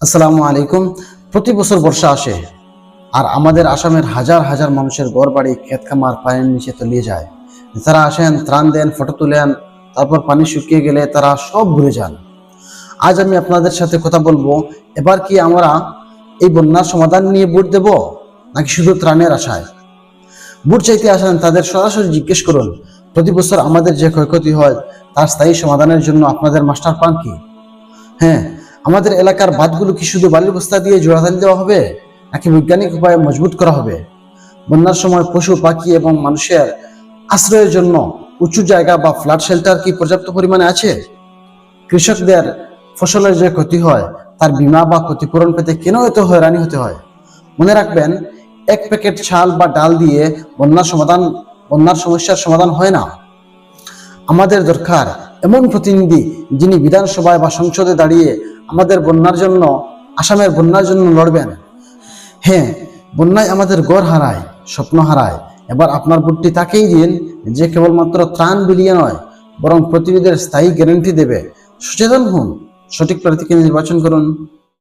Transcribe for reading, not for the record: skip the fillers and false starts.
আসসালামু আলাইকুম। প্রতি বছর বর্ষা আসে আর আমাদের আসামের হাজার হাজার মানুষের ঘর বাড়ি ক্ষেত খামার পানির নিচে তলিয়ে যায়। তারা আসেন, ত্রাণ দেন, ফটো তুলেন, তারপর পানি শুকিয়ে গেলে তারা সব ভুলে যান। আজ আমি আপনাদের সাথে কথা বলবো, এবার কি আমরা এই বন্যার সমাধান নিয়ে ভোট দেব, নাকি শুধু ত্রাণের আশায়? ভোট চাইতে আসেন তাদের সরাসরি জিজ্ঞেস করুন, প্রতি বছর আমাদের যে ক্ষয়ক্ষতি হয় তার স্থায়ী সমাধানের জন্য আপনাদের মাস্টার প্ল্যান কি? হ্যাঁ, আমাদের এলাকার বাঁধগুলো কি শুধু বালির বস্তা দিয়ে জোড়াতালি দেওয়া হবে, নাকি বৈজ্ঞানিক উপায়ে মজবুত করা হবে? বন্যার সময় পশু পাখি এবং মানুষের আশ্রয়ের জন্য উঁচু জায়গা বা ফ্লাড শেল্টার কি পর্যাপ্ত পরিমাণে আছে? কৃষকদের ফসলের যে ক্ষতি হয় তার বীমা বা ক্ষতিপূরণ পেতে কেন এত হয়রানি হতে হয়? মনে রাখবেন, এক প্যাকেট চাল বা ডাল দিয়ে বন্যার সমস্যার সমাধান হয় না। আমাদের দরকার এমন প্রতিনিধি যিনি বিধানসভায় বা সংসদে দাঁড়িয়ে আসামের বন্যার জন্য লড়বেন। হ্যাঁ, বন্যায় আমাদের ঘর হারায়, স্বপ্ন হারায়। এবার আপনার ভোটটি তাকেই দিন, যে কেবলমাত্র ত্রাণ বিলিয়ে নয়, বরং প্রতিনিধির স্থায়ী গ্যারান্টি দেবে। সচেতন হন, সঠিক প্রার্থীকে নির্বাচন করুন।